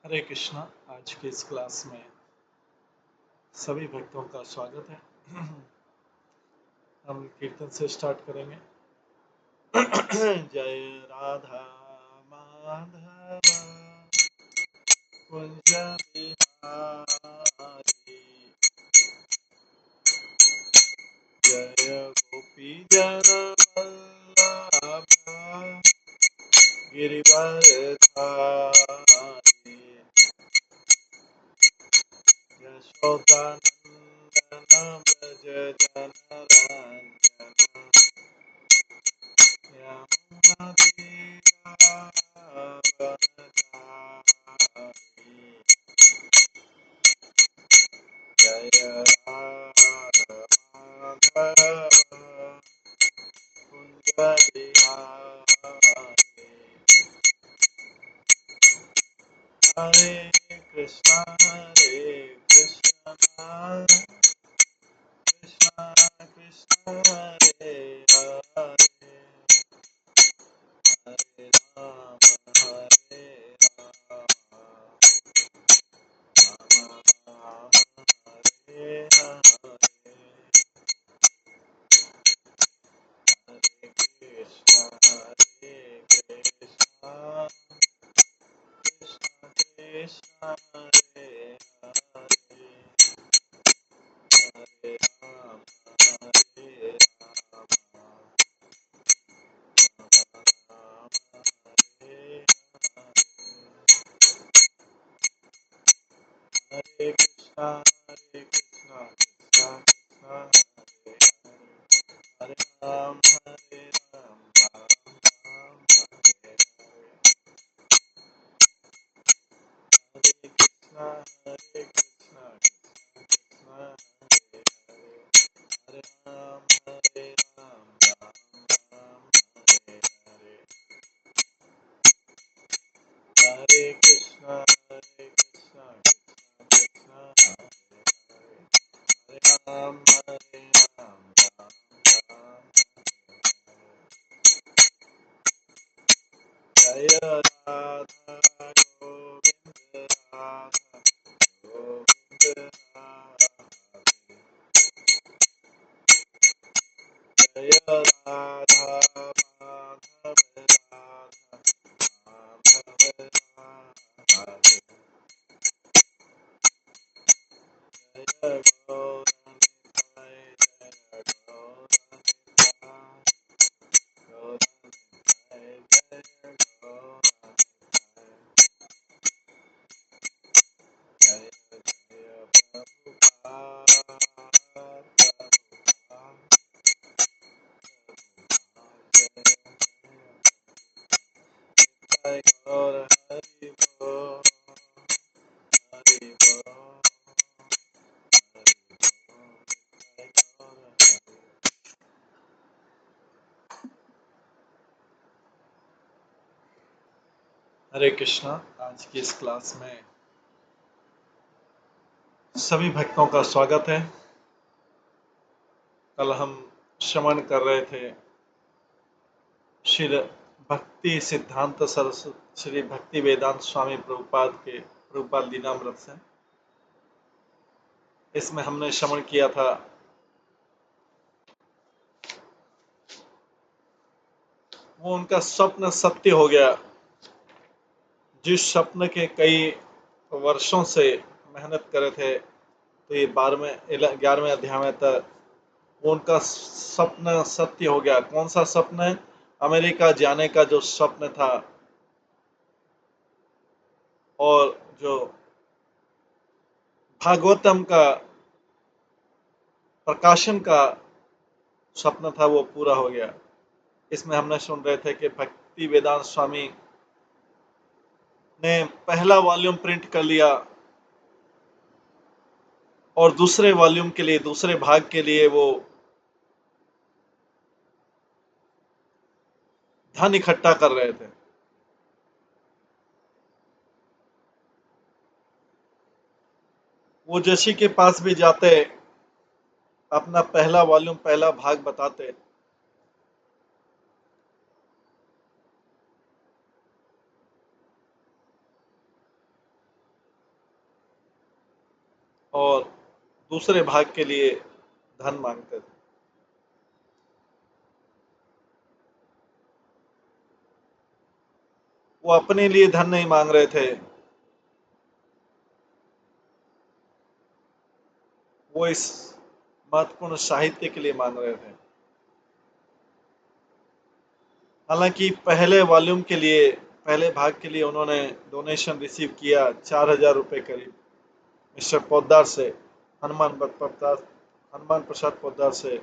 हरे कृष्णा। आज की इस क्लास में सभी भक्तों का स्वागत है। हम कीर्तन से स्टार्ट करेंगे। जय राधा माधव कुंज बिहारी, जय गोपी जन वल्लभ गिरिवरधारी, यशोदानंदन व्रज जनरंजन, यमुनातीरावनचारी, जय राधमाधव कुंज बिहारी। हरे कृष्णा कृष्णा कृष्णा हरे हरे, हरे राम राम राम हरे हरे, हरे कृष्णा कृष्णा कृष्णा हरे हरे, हरे राम राम राम हरे हरे, हरे कृष्णा कृष्णा कृष्णा हरे हरे, हरे राम राम राम हरे हरे, हरे कृष्णा कृष्णा कृष्णा हरे हरे, हरे राम राम राम हरे हरे, हरे कृष्णा कृष्णा कृष्णा हरे हरे, हरे राम राम राम हरे हरे, जय राधा गोविंद राधा गोविंद राधे, जय राधा माधव राधा माधव राधे, जय गौरनिताय जय गौरनिताय, गौरनिताय जय गौरनिताय, जय जय प्रभुपाद प्रभुपाद जय गौर हरि बोल, हरि बोल, हरि बोल, जय गौर हरि। हरे कृष्णा। आज की इस क्लास में सभी भक्तों का स्वागत है। कल हम श्रवण कर रहे थे श्री भक्ति सिद्धांत सरस्वती श्री भक्ति वेदांत स्वामी प्रभुपाद के प्रभुपाद लीलामृत से। इसमें हमने श्रवण किया था वो उनका स्वप्न सत्य हो गया। जिस स्वप्न के कई वर्षों से मेहनत करे थे, तो ये 11वें अध्याय में तक वो उनका स्वप्न सत्य हो गया। कौन सा स्वप्न है? अमेरिका जाने का जो स्वप्न था और जो भागवतम का प्रकाशन का स्वप्न था वो पूरा हो गया। इसमें हमने सुन रहे थे कि भक्ति वेदांत स्वामी ने पहला वॉल्यूम प्रिंट कर लिया और दूसरे वॉल्यूम के लिए, दूसरे भाग के लिए वो धन इकट्ठा कर रहे थे। वो जैसी के पास भी जाते, अपना पहला वॉल्यूम पहला भाग बताते, और दूसरे भाग के लिए धन मांगते थे। वो अपने लिए धन नहीं मांग रहे थे, वो इस महत्वपूर्ण साहित्य के लिए मांग रहे थे। हालांकि पहले वॉल्यूम के लिए, पहले भाग के लिए उन्होंने डोनेशन रिसीव किया 4,000 रुपये करीब मिस्टर पोद्दार से, हनुमान प्रसाद पोद्दार से।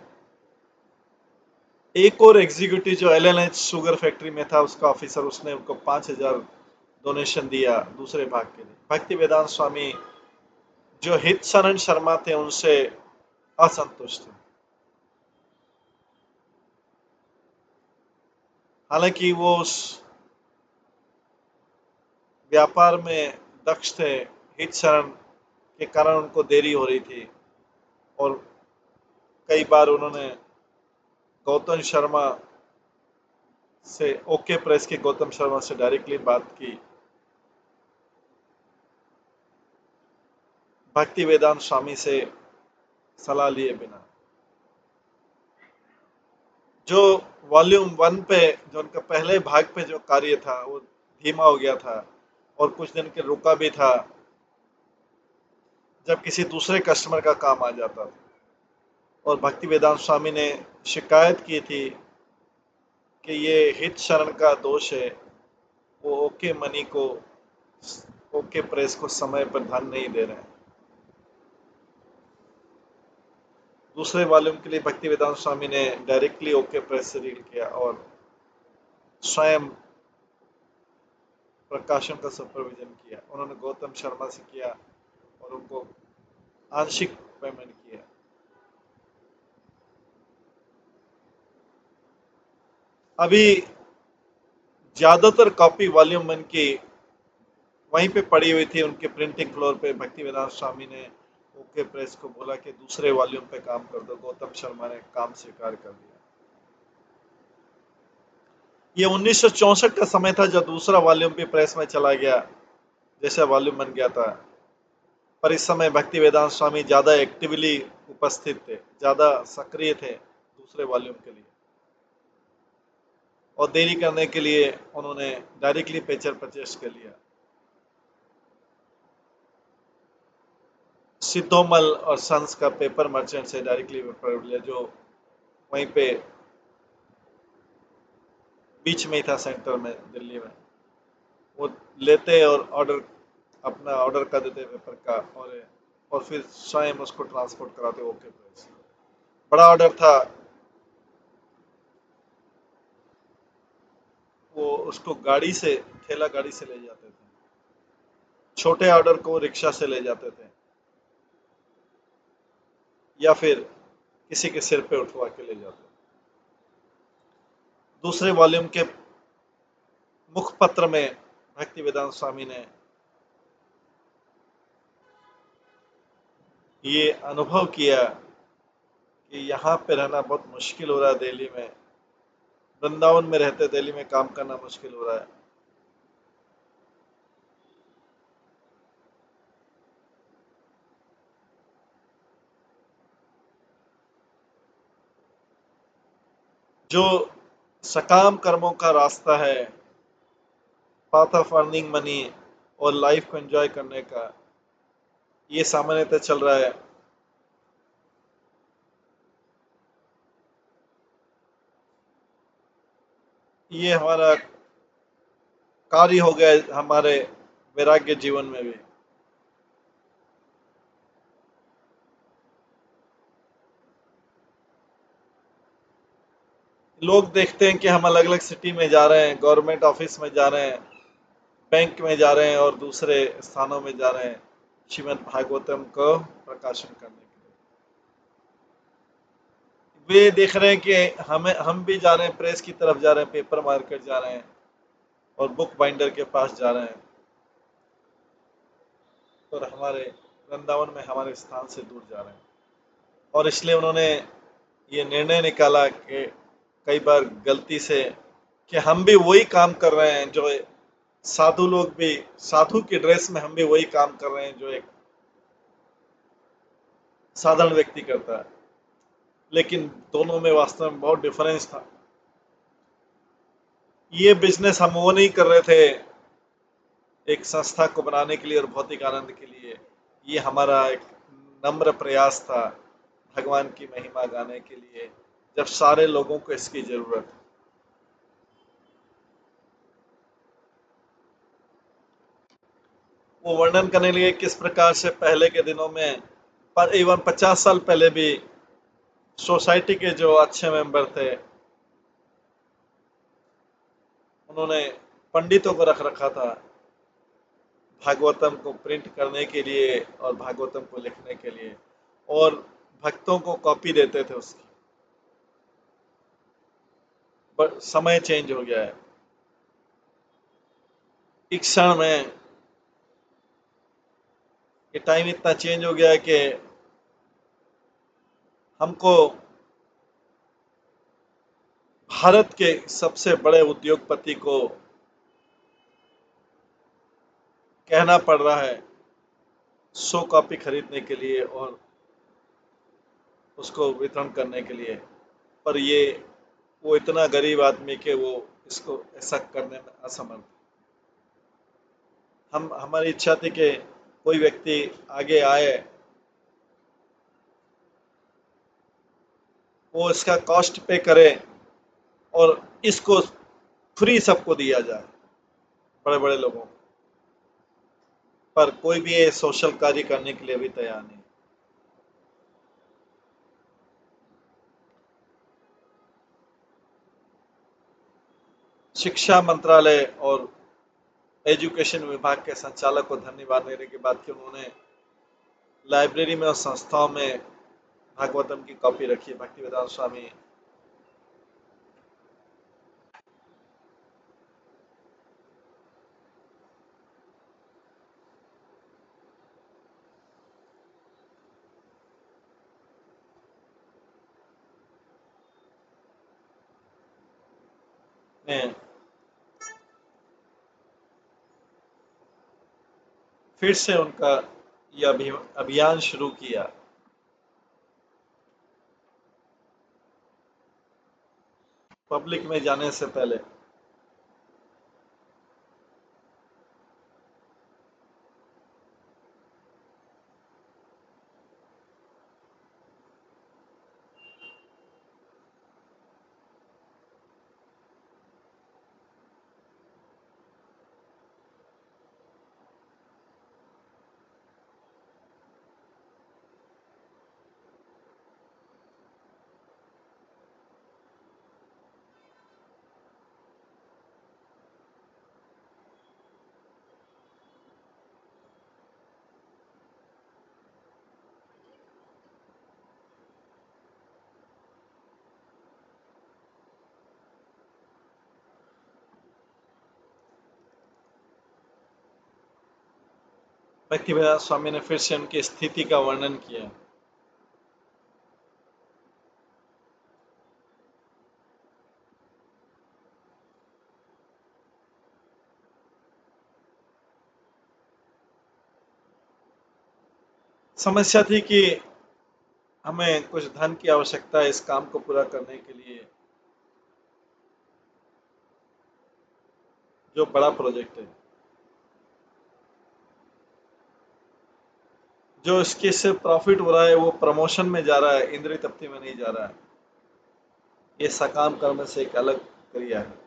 एक और एग्जीक्यूटिव जो एलएनएच शुगर फैक्ट्री में था, उसका ऑफिसर, उसने उनको 5,000 डोनेशन दिया दूसरे भाग के लिए। भक्ति वेदांत स्वामी जो हित शरण शर्मा थे उनसे असंतुष्ट थे। हालांकि वो उस व्यापार में दक्ष थे, हित शरण के कारण उनको देरी हो रही थी और कई बार उन्होंने गौतम शर्मा से, ओके प्रेस के गौतम शर्मा से डायरेक्टली बात की। भक्ति वेदांत स्वामी से सलाह लिए बिना। जो वॉल्यूम 1 पे, जो उनका पहले भाग पे जो कार्य था वो धीमा हो गया था और कुछ दिन के रुका भी था जब किसी दूसरे कस्टमर का काम आ जाता था। और भक्ति वेदांत स्वामी ने शिकायत की थी कि ये हित शरण का दोष है, वो ओके मनी को, ओके प्रेस को समय पर धन नहीं दे रहे हैं। दूसरे वॉल्यूम के लिए भक्ति वेदांत स्वामी ने डायरेक्टली ओके प्रेस से डील किया और स्वयं प्रकाशन का सुपरविजन किया। उन्होंने गौतम शर्मा से किया और उनको आंशिक पेमेंट किया। अभी ज्यादातर कॉपी वॉल्यूम 1 की वहीं पे पड़ी हुई थी उनके प्रिंटिंग फ्लोर पे। भक्ति वेदांत स्वामी ने ओके प्रेस को बोला कि दूसरे वॉल्यूम पे काम कर दो। गौतम शर्मा ने काम स्वीकार कर दिया। ये 1964 का समय था जब दूसरा वॉल्यूम भी प्रेस में चला गया, जैसा वॉल्यूम बन गया था। पर इस समय भक्ति वेदांत स्वामी ज्यादा एक्टिवली उपस्थित थे, ज्यादा सक्रिय थे दूसरे वॉल्यूम के लिए, और देरी करने के लिए उन्होंने डायरेक्टली पेचर परचेस कर लिया। सिद्धोमल और सन्स का पेपर मर्चेंट से डायरेक्टली पेपर लिया, जो वहीं पे बीच में ही था, सेंटर में, दिल्ली में। वो लेते और ऑर्डर, अपना ऑर्डर कर देते पेपर का, और फिर स्वयं उसको ट्रांसपोर्ट कराते ओके प्रेस। बड़ा ऑर्डर था, वो उसको गाड़ी से, ठेला गाड़ी से ले जाते थे। छोटे ऑर्डर को रिक्शा से ले जाते थे या फिर किसी के सिर पे उठवा के ले जाते थे। दूसरे वॉल्यूम के मुखपत्र में भक्ति वेदांत स्वामी ने ये अनुभव किया कि यहाँ पे रहना बहुत मुश्किल हो रहा है दिल्ली में। वृंदावन में रहते दिल्ली में काम करना मुश्किल हो रहा है। जो सकाम कर्मों का रास्ता है, पाथ ऑफ अर्निंग मनी और लाइफ को एंजॉय करने का, ये सामान्यतः चल रहा है। ये हमारा कार्य हो गया हमारे वैराग्य जीवन में भी। लोग देखते हैं कि हम अलग अलग सिटी में जा रहे हैं, गवर्नमेंट ऑफिस में जा रहे हैं, बैंक में जा रहे हैं और दूसरे स्थानों में जा रहे हैं श्रीमद् भागवतम को प्रकाशन करने के लिए। वे देख रहे हैं कि हम भी जा रहे हैं, प्रेस की तरफ जा रहे हैं, पेपर मार्केट जा रहे हैं और बुक बाइंडर के पास जा रहे हैं, और हमारे वृंदावन में हमारे स्थान से दूर जा रहे हैं। और इसलिए उन्होंने ये निर्णय निकाला कि कई बार गलती से, कि हम भी वही काम कर रहे हैं जो साधु लोग भी, साधु की ड्रेस में हम भी वही काम कर रहे हैं जो एक साधारण व्यक्ति करता है, लेकिन दोनों में वास्तव में बहुत डिफरेंस था। ये बिजनेस हम वो नहीं कर रहे थे एक संस्था को बनाने के लिए और भौतिक आनंद के लिए। ये हमारा एक नम्र प्रयास था भगवान की महिमा गाने के लिए, जब सारे लोगों को इसकी जरूरत है। वो वर्णन करने लगे किस प्रकार से पहले के दिनों में, पर इवन 50 साल पहले भी सोसाइटी के जो अच्छे मेंबर थे, उन्होंने पंडितों को रख रखा था भागवतम को प्रिंट करने के लिए और भागवतम को लिखने के लिए, और भक्तों को कॉपी देते थे उसकी। पर समय चेंज हो गया है। एक क्षण में ये टाइम इतना चेंज हो गया है कि हमको भारत के सबसे बड़े उद्योगपति को कहना पड़ रहा है 100 कॉपी खरीदने के लिए और उसको वितरण करने के लिए। पर ये वो इतना गरीब आदमी के वो इसको ऐसा करने में असमर्थ। हम हमारी इच्छा थी कि कोई व्यक्ति आगे आए, वो इसका कॉस्ट पे करे और इसको फ्री सबको दिया जाए, बड़े बड़े लोगों को। पर कोई भी ये सोशल कार्य करने के लिए भी तैयार नहीं। शिक्षा मंत्रालय और एजुकेशन विभाग के संचालक को धन्यवाद देने के बाद कि उन्होंने लाइब्रेरी में और संस्थाओं में भागवतम की कॉपी रखी। भक्तिवेदांत स्वामी ने फिर से उनका यह अभियान शुरू किया। पब्लिक में जाने से पहले भक्तिवेदांत स्वामी ने फिर से उनकी स्थिति का वर्णन किया। समस्या थी कि हमें कुछ धन की आवश्यकता है इस काम को पूरा करने के लिए, जो बड़ा प्रोजेक्ट है, जो इसके से प्रॉफिट हो रहा है वो प्रमोशन में जा रहा है, इंद्रिय तृप्ति में नहीं जा रहा है। ये सकाम कर्म से एक अलग क्रिया है।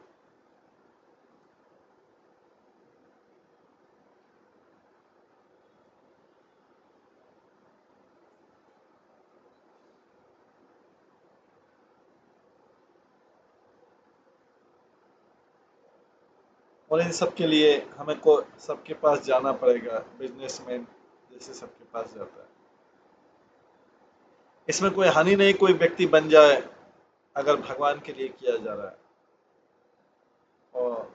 और इन सब के लिए हमें को सबके पास जाना पड़ेगा, बिजनेसमैन जैसे सबके पास जाता है। इसमें कोई हानि नहीं, कोई व्यक्ति बन जाए अगर भगवान के लिए किया जा रहा है। और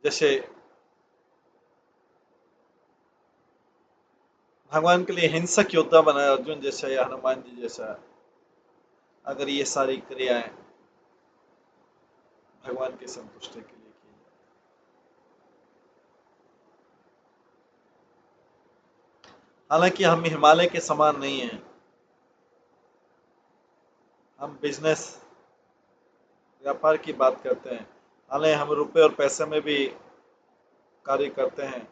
जैसे भगवान के लिए हिंसक योद्धा बनाया अर्जुन जैसा या हनुमान जी जैसा, अगर ये सारी क्रियाएं भगवान की संतुष्टि के लिए की हालांकि हम हिमालय के समान नहीं हैं। हम बिजनेस व्यापार की बात करते हैं। हालांकि हम रुपए और पैसे में भी कार्य करते हैं,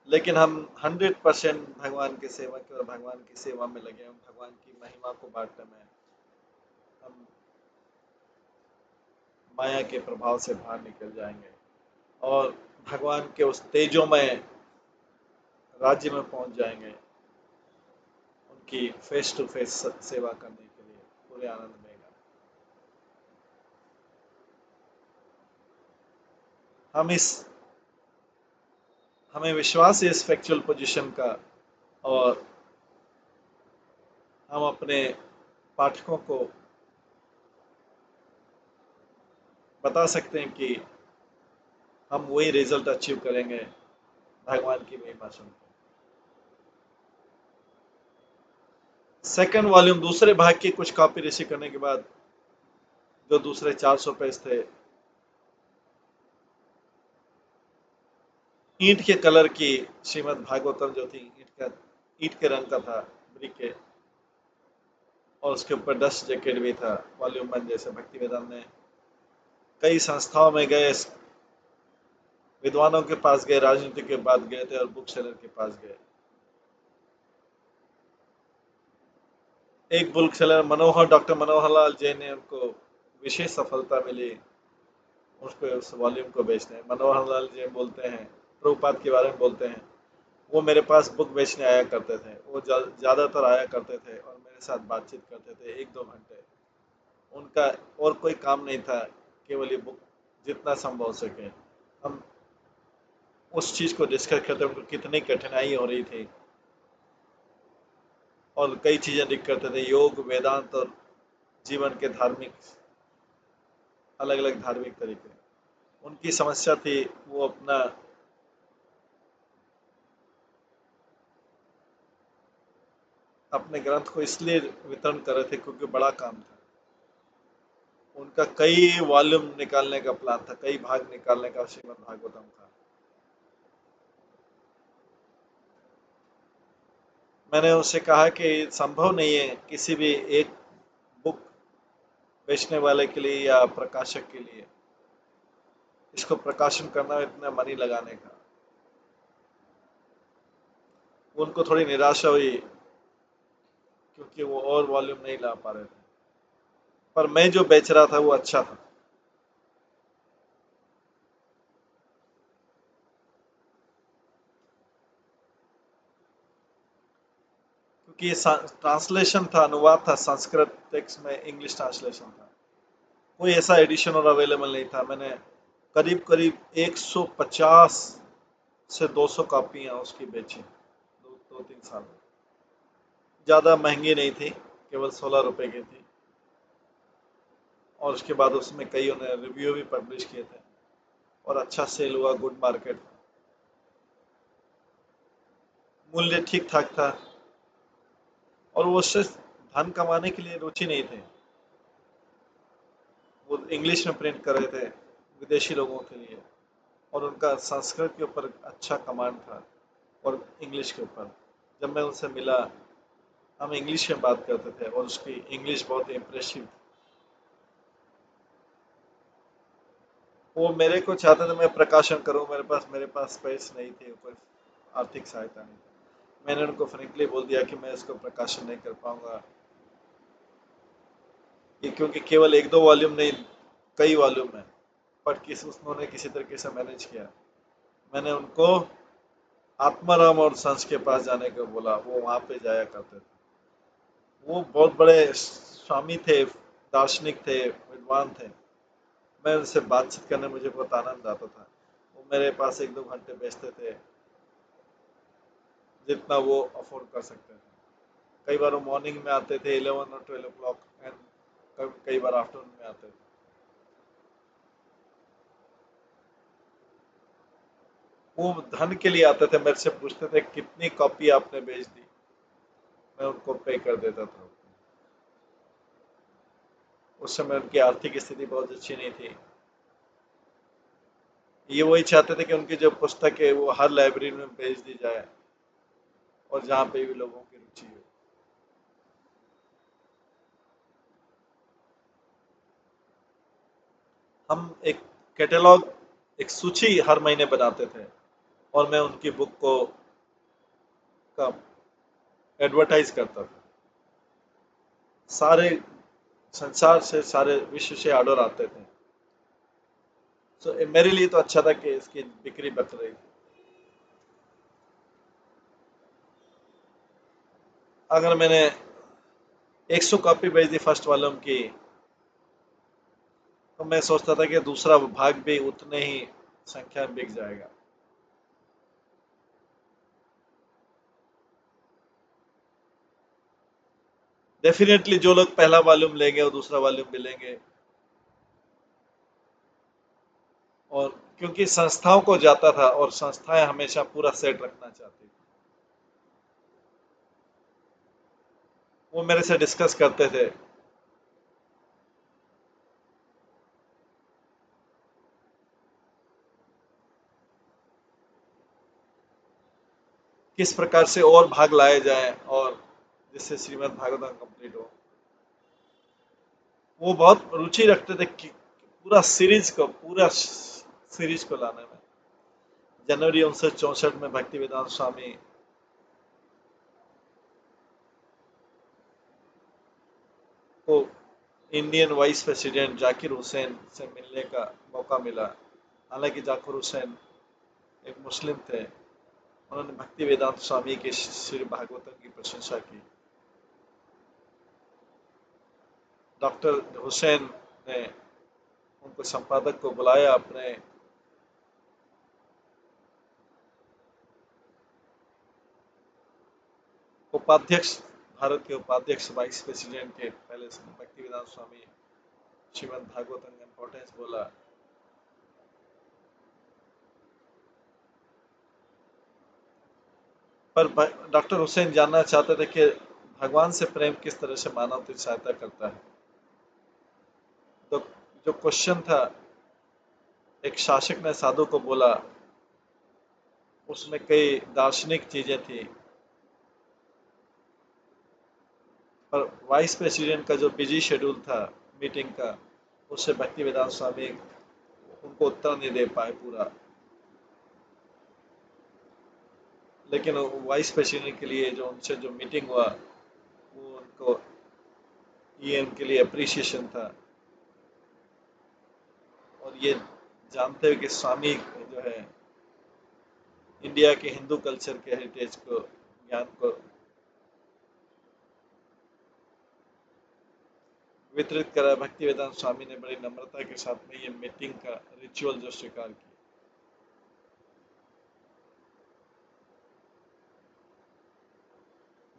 लेकिन हम 100% भगवान के सेवक और भगवान की सेवा में लगे हैं। भगवान की महिमा को बांटने में हम माया के प्रभाव से बाहर निकल जाएंगे और भगवान के उस तेजोमय राज्य में पहुंच जाएंगे, उनकी फेस टू फेस सेवा करने के लिए पूरे आनंद में। हम इस हमें विश्वास है इस फैक्चुअल पोजीशन का, और हम अपने पाठकों को बता सकते हैं कि हम वही रिजल्ट अचीव करेंगे भगवान की महिमा सुनकर। सेकंड वॉल्यूम दूसरे भाग की कुछ कॉपी रिसीव करने के बाद जो दूसरे 400 पेज थे, ईंट के कलर की श्रीमद् भागवतम जो थी, ईंट के रंग का था, ब्रिक के, और उसके ऊपर डस्ट जैकेट भी था। वॉल्यूम 1 जैसे भक्ति वेदांत ने कई संस्थाओं में गए, विद्वानों के पास गए, राजनीति के पास गए थे और बुक सेलर के पास गए। एक book seller doctor Manohar Lal Jain ने उनको विशेष सफलता मिली उसको, उस वॉल्यूम को बेचने। मनोहर लाल जैन बोलते हैं, प्रभुपाद के बारे में बोलते हैं, वो मेरे पास बुक बेचने आया करते थे। वो ज़्यादातर आया करते थे और मेरे साथ बातचीत करते थे 1-2 घंटे। उनका और कोई काम नहीं था, केवल ये बुक जितना संभव हो सके हम उस चीज़ को डिस्कस करते। उनको कितनी कठिनाई हो रही थी और कई चीज़ें लिख करते थे, योग, वेदांत और जीवन के धार्मिक, अलग अलग धार्मिक तरीके। उनकी समस्या थी, वो अपने ग्रंथ को इसलिए वितरण कर रहे थे क्योंकि बड़ा काम था। उनका कई वॉल्यूम निकालने का प्लान था, कई भाग निकालने का श्रीमद् भागवतम का। मैंने उससे कहा कि संभव नहीं है किसी भी एक बुक बेचने वाले के लिए या प्रकाशक के लिए इसको प्रकाशन करना, इतना मनी लगाने का। उनको थोड़ी निराशा हुई क्योंकि वो और वॉल्यूम नहीं ला पा रहे थे, पर मैं जो बेच रहा था वो अच्छा था। क्योंकि ये ट्रांसलेशन था, अनुवाद था, संस्कृत टेक्स्ट में इंग्लिश ट्रांसलेशन था। कोई ऐसा एडिशन और अवेलेबल नहीं था। मैंने करीब करीब 150 से 200 कॉपियां उसकी बेची 2-3 साल में। ज़्यादा महंगी नहीं थी, केवल 16 रुपए की थी। और उसके बाद उसमें कई उन्होंने रिव्यू भी पब्लिश किए थे और अच्छा सेल हुआ, गुड मार्केट। मूल्य ठीक ठाक था और वो सिर्फ धन कमाने के लिए रुचि नहीं थे। वो इंग्लिश में प्रिंट कर रहे थे विदेशी लोगों के लिए, और उनका संस्कृत के ऊपर अच्छा कमांड था और इंग्लिश के ऊपर। जब मैं उनसे मिला, हम इंग्लिश में बात करते थे और उसकी इंग्लिश बहुत इम्प्रेसिव। वो मेरे को चाहते थे मैं प्रकाशन करूं, मेरे पास पैसे नहीं थे, कोई आर्थिक सहायता नहीं थी। मैंने उनको फ्रेंकली बोल दिया कि मैं इसको प्रकाशन नहीं कर पाऊंगा, ये क्योंकि केवल 1-2 वॉल्यूम नहीं, कई वॉल्यूम है। पर उन्होंने किसी तरीके से मैनेज किया। मैंने उनको आत्माराम और संस के पास जाने को बोला, वो वहां पे जाया करते थे। वो बहुत बड़े स्वामी थे, दार्शनिक थे, विद्वान थे। मैं उनसे बातचीत करने मुझे बहुत आनंद आता था। वो मेरे पास 1-2 घंटे बेचते थे, जितना वो अफोर्ड कर सकते थे। कई बार वो मॉर्निंग में आते थे 11 और 12 o'clock, एंड कई बार आफ्टरनून में आते थे। वो धन के लिए आते थे, मेरे से पूछते थे कितनी कॉपी आपने बेच दी, मैं उनको पे कर देता था। उस समय उनकी आर्थिक स्थिति बहुत अच्छी नहीं थी। ये वही चाहते थे कि उनकी जो पुस्तक है वो हर लाइब्रेरी में भेज दी जाए। और जहाँ पे भी लोगों की रुचि हो। हम एक कैटलॉग, एक सूची हर महीने बनाते थे और मैं उनकी बुक को का एडवर्टाइज करता था। सारे संसार से, सारे विश्व से ऑर्डर आते थे। तो मेरे लिए तो अच्छा था कि इसकी बिक्री बढ़ रही थी। अगर मैंने 100 कॉपी बेच दी फर्स्ट वॉल्यूम की, तो मैं सोचता था कि दूसरा भाग भी उतने ही संख्या में बिक जाएगा। डेफिनेटली जो लोग पहला वॉल्यूम लेंगे वो दूसरा वॉल्यूम भी लेंगे। और क्योंकि संस्थाओं को जाता था और संस्थाएं हमेशा पूरा सेट रखना चाहती थी, वो मेरे से डिस्कस करते थे किस प्रकार से और भाग लाए जाएं और जिससे श्रीमद् भागवतम कंप्लीट हो। वो बहुत रुचि रखते थे कि पूरा सीरीज को लाने में। जनवरी 1964 में भक्ति वेदांत स्वामी को Indian vice president Zakir Hussain से मिलने का मौका मिला। हालांकि जाकिर हुसैन एक मुस्लिम थे। उन्होंने भक्ति वेदांत स्वामी के श्री भागवतम की प्रशंसा की। डॉक्टर हुसैन ने उनको संपादक को बुलाया, अपने उपाध्यक्ष, भारत के उपाध्यक्ष वाइस प्रेसिडेंट थे पहले से, भक्ति वेदांत स्वामी, श्रीमद् भागवतम का इम्पोर्टेंस बोला। पर डॉक्टर हुसैन जानना चाहते थे कि भगवान से प्रेम किस तरह से मानव की सहायता करता है। तो जो क्वेश्चन था, एक शासक ने साधु को बोला, उसमें कई दार्शनिक चीजें थी, पर वाइस प्रेसिडेंट का जो बिजी शेड्यूल था मीटिंग का, उससे भक्ति वेदांत स्वामी उनको उत्तर नहीं दे पाए पूरा। लेकिन वाइस प्रेसिडेंट के लिए जो उनसे जो मीटिंग हुआ, वो उनको, ये उनके लिए अप्रिसिएशन था। और ये जानते हुए कि स्वामी जो है इंडिया के हिंदू कल्चर के हेरिटेज को, ज्ञान को वितरित करा, भक्ति वेदांत स्वामी ने बड़ी नम्रता के साथ में ये मीटिंग का रिचुअल जो स्वीकार किया।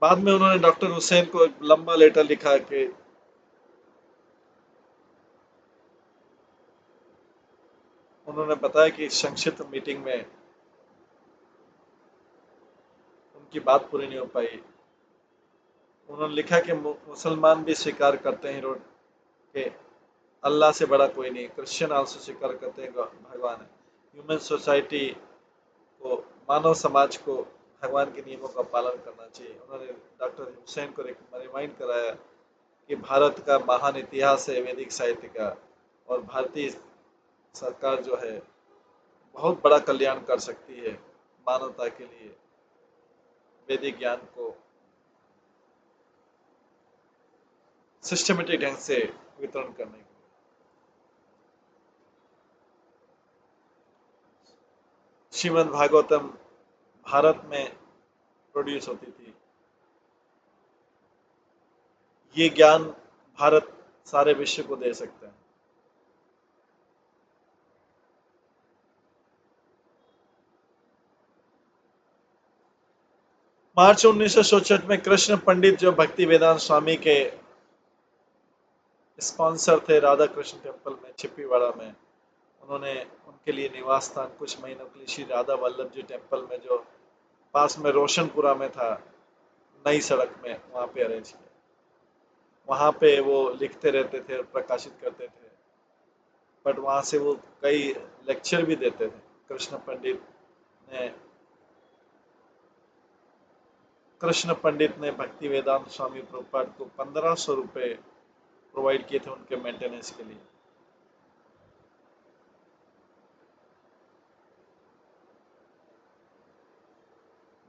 बाद में उन्होंने डॉक्टर हुसैन को एक लंबा लेटर लिखा कि उन्होंने बताया कि संक्षिप्त मीटिंग में उनकी बात पूरी नहीं हो पाई। उन्होंने लिखा कि मुसलमान भी स्वीकार करते हैं रोड के अल्लाह से बड़ा कोई नहीं, क्रिश्चियन आल्सो स्वीकार करते हैं भगवान है। ह्यूमन सोसाइटी को, मानव समाज को भगवान के नियमों का पालन करना चाहिए। उन्होंने डॉक्टर हुसैन को रिमाइंड कराया कि भारत का महान इतिहास है वैदिक साहित्य का, और भारतीय सरकार जो है बहुत बड़ा कल्याण कर सकती है मानवता के लिए, वैदिक ज्ञान को सिस्टमेटिक ढंग से वितरण करने के लिए। श्रीमद् भागवतम भारत में प्रोड्यूस होती थी। ये ज्ञान भारत सारे विश्व को दे सकता है। मार्च 1964 में कृष्ण पंडित, जो भक्ति वेदांत स्वामी के स्पॉन्सर थे राधा कृष्ण टेम्पल में छिप्पीवाड़ा में, उन्होंने उनके लिए निवास स्थान कुछ महीनों के लिए श्री राधा वल्लभ जी टेम्पल में, जो पास में रोशनपुरा में था, नई सड़क में, वहाँ पे अरेंज किया। वहाँ पे वो लिखते रहते थे और प्रकाशित करते थे। बट वहाँ से वो कई लेक्चर भी देते थे। कृष्ण पंडित ने कृष्ण पंडित ने भक्ति वेदांत स्वामी प्रभुपाद को 1500 रुपए प्रोवाइड किए थे उनके मेंटेनेंस के लिए।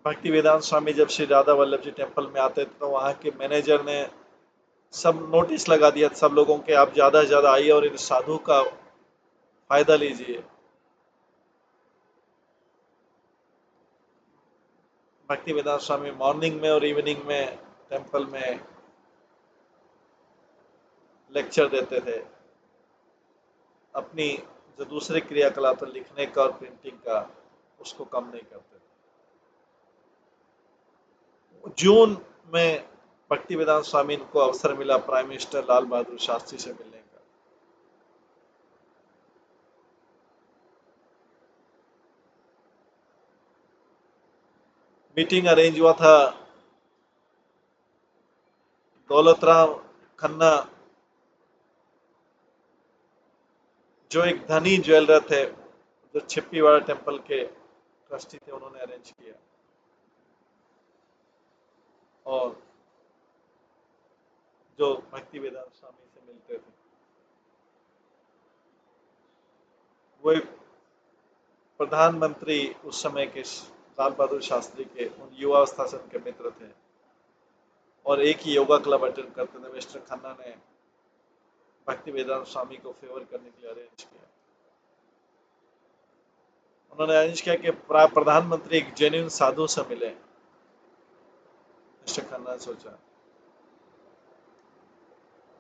भक्ति वेदांत स्वामी जब श्री राधा वल्लभ जी टेम्पल में आते थे तो वहाँ के मैनेजर ने सब नोटिस लगा दिया सब लोगों के, आप ज़्यादा से ज़्यादा आइए और इन साधु का फायदा लीजिए। भक्ति वेदांत स्वामी मॉर्निंग में और इवनिंग में टेम्पल में लेक्चर देते थे। अपनी जो दूसरे क्रियाकलाप है लिखने का और प्रिंटिंग का, उसको कम नहीं करते थे। जून में भक्ति वेदांत स्वामी को अवसर मिला प्राइम मिनिस्टर लाल बहादुर शास्त्री से मिलने का। मीटिंग अरेंज हुआ था। दौलत राम खन्ना जो एक धनी ज्वेलर थे, जो छिप्पीवाड़ा टेम्पल के ट्रस्टी थे, उन्होंने अरेंज किया। और जो भक्ति वेदांत स्वामी से मिलते थे वो एक प्रधानमंत्री उस समय के लाल बहादुर शास्त्री के उन युवावस्था से उनके मित्र थे और एक ही योगा क्लब अटेंड करते थे। मिस्टर खन्ना ने भक्ति वेदांत स्वामी को फेवर करने के लिए अरेंज किया। उन्होंने अरेंज किया कि प्रधानमंत्री एक जेन्युइन साधु से मिले। मिस्टर खन्ना ने सोचा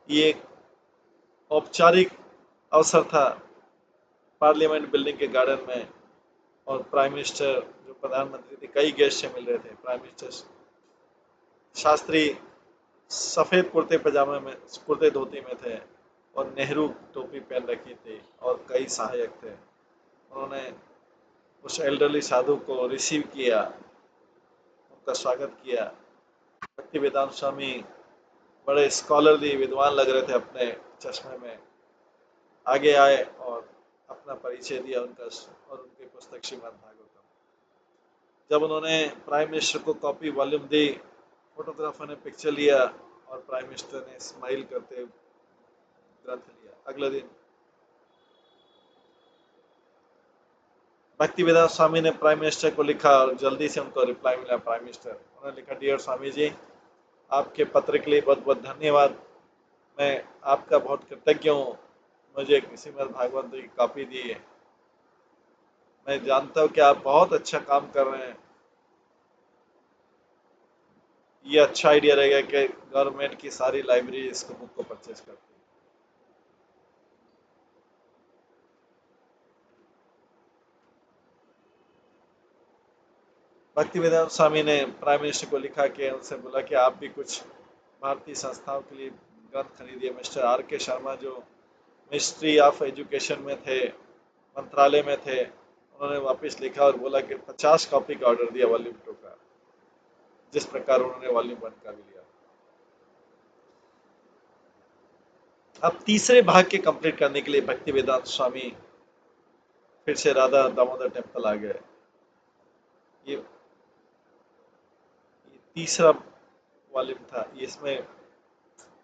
ये एक औपचारिक अवसर था पार्लियामेंट बिल्डिंग के गार्डन में, और प्राइम मिनिस्टर जो प्रधानमंत्री थे कई गेस्ट से मिल रहे थे। प्राइम मिनिस्टर शास्त्री सफेद कुर्ते पजामे में, कुर्ते धोती में थे और नेहरू टोपी पहन रखी थी और कई सहायक थे। उन्होंने उस एल्डरली साधु को रिसीव किया, उनका स्वागत किया। भक्ति वेदांत स्वामी बड़े स्कॉलरली विद्वान लग रहे थे अपने चश्मे में, आगे आए और अपना परिचय दिया उनका और उनकी पुस्तक श्रीमद् भागवतम। जब उन्होंने प्राइम मिनिस्टर को कॉपी वॉल्यूम दी, फोटोग्राफर ने पिक्चर लिया और प्राइम मिनिस्टर ने स्माइल करते ग्रंथ लिया। अगले दिन भक्ति वेदांत स्वामी ने प्राइम मिनिस्टर को लिखा और जल्दी से उनको रिप्लाई मिला। प्राइम मिनिस्टर उन्होंने लिखा, डियर स्वामी जी, आपके पत्र के लिए बहुत बहुत धन्यवाद। मैं आपका बहुत कृतज्ञ हूँ, मुझे श्रीमद् भागवत की कॉपी दी है। मैं जानता हूँ कि आप बहुत अच्छा काम कर रहे हैं। ये अच्छा आइडिया रहेगा कि गवर्नमेंट की सारी लाइब्रेरी इसको बुक को परचेज करती है। भक्ति वेदांत स्वामी ने प्राइम मिनिस्टर को लिखा कि उनसे बोला कि आप भी कुछ भारतीय संस्थाओं के लिए ग्रंथ खरीदिए। मिस्टर आर के शर्मा जो मिनिस्ट्री ऑफ एजुकेशन में थे, मंत्रालय में थे, उन्होंने वापस लिखा और बोला कि 50 कॉपी का ऑर्डर दिया वॉल्यूम 2 का, जिस प्रकार उन्होंने वॉल्यूम 1 का भी लिया। अब तीसरे भाग के कंप्लीट करने के लिए भक्ति वेदांत स्वामी फिर से राधा दामोदर टेम्पल आ गए। ये तीसरा वॉल्यूम था। इसमें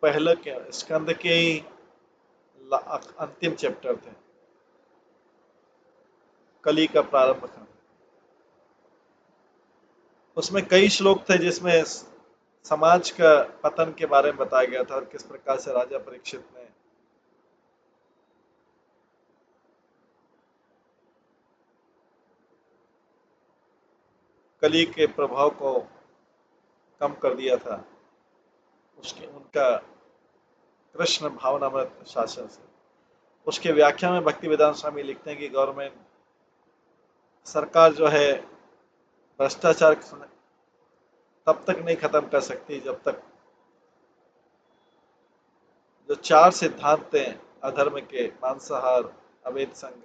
पहले के स्कंद के ही अंतिम चैप्टर थे, कली का प्रारंभ खंड। उसमें कई श्लोक थे जिसमें समाज का पतन के बारे में बताया गया था और किस प्रकार से राजा परीक्षित ने कली के प्रभाव को कम कर दिया था उसके उनका कृष्ण भावनामृत शासन से। उसके व्याख्या में भक्ति वेदांत स्वामी लिखते हैं कि गवर्नमेंट सरकार जो है भ्रष्टाचार तब तक नहीं खत्म कर सकती जब तक जो 4 सिद्धांत हैं अधर्म के, मांसाहार, अवैध संग,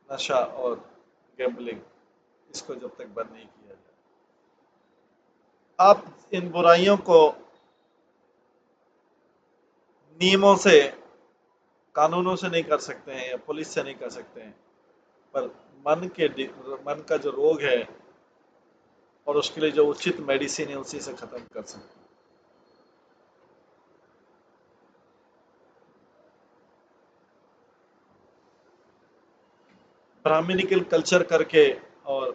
नशा और गैम्बलिंग, इसको जब तक बंद नहीं किया जाए। आप इन बुराइयों को नियमों से, कानूनों से नहीं कर सकते हैं या पुलिस से नहीं कर सकते हैं, पर मन का जो रोग है और उसके लिए जो उचित मेडिसिन है उसी से खत्म कर सकते हैं। ब्राह्मणिकल कल्चर करके और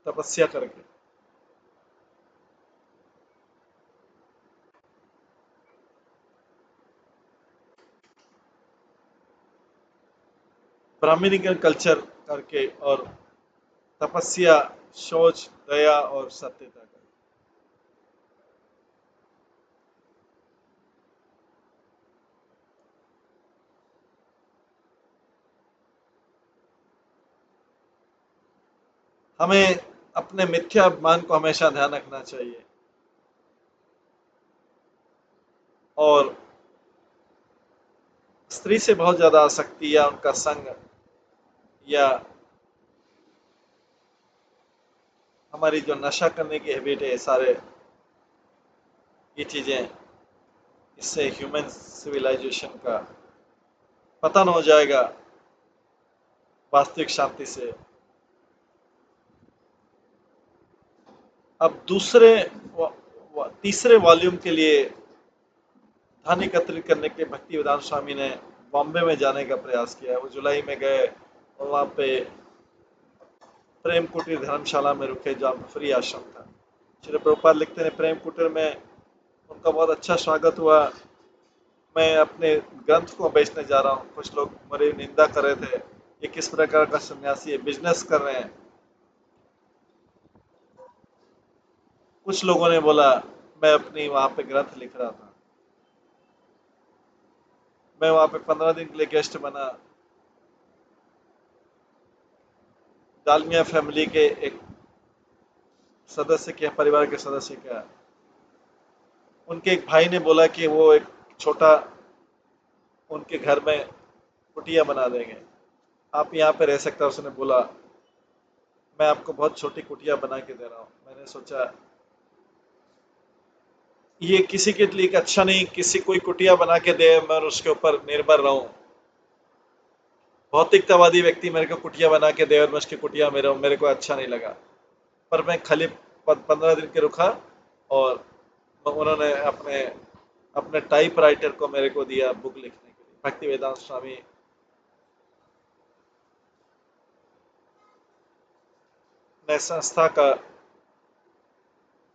तपस्या करके। ब्राह्मणिकल कल्चर करके और तपस्या, शौच, दया और सत्यता करके। हमें अपने मिथ्या अभिमान को हमेशा ध्यान रखना चाहिए और स्त्री से बहुत ज्यादा आसक्ति या उनका संग या हमारी जो नशा करने की हैबिट है, सारे ये चीजें, इससे ह्यूमन सिविलाइजेशन का पतन हो जाएगा वास्तविक शांति से। अब तीसरे वॉल्यूम के लिए धन एकत्रित करने के भक्ति वेदांत स्वामी ने बॉम्बे में जाने का प्रयास किया। वो जुलाई में गए और वहाँ पे प्रेम कुटीर धर्मशाला में रुके जहाँ फ्री आश्रम था। श्री प्रभुपाद लिखते हैं प्रेम कुटीर में उनका बहुत अच्छा स्वागत हुआ। मैं अपने ग्रंथ को बेचने जा रहा हूँ, कुछ लोग मेरी निंदा कर रहे थे, ये किस प्रकार का सन्यासी है, बिजनेस कर रहे हैं। कुछ लोगों ने बोला मैं अपनी वहाँ पे ग्रंथ लिख रहा था। मैं वहाँ पे 15 दिन के लिए गेस्ट बना। डालमिया फैमिली के एक सदस्य के परिवार के सदस्य का उनके एक भाई ने बोला कि वो एक छोटा उनके घर में कुटिया बना देंगे, आप यहाँ पे रह सकते हो। उसने बोला मैं आपको बहुत छोटी कुटिया बना के दे रहा हूँ। मैंने सोचा ये किसी के लिए अच्छा नहीं, किसी कोई कुटिया बना के दे मैं उसके ऊपर निर्भर रहूं। भौतिकतावादी व्यक्ति मेरे को कुटिया बना के दे और मैं उसकी कुटिया में रहूं, मेरे को अच्छा नहीं लगा। पर मैं खाली 15 दिन के रुका और उन्होंने अपने अपने टाइप राइटर को मेरे को दिया बुक लिखने के लिए। भक्ति वेदांत स्वामी ने संस्था का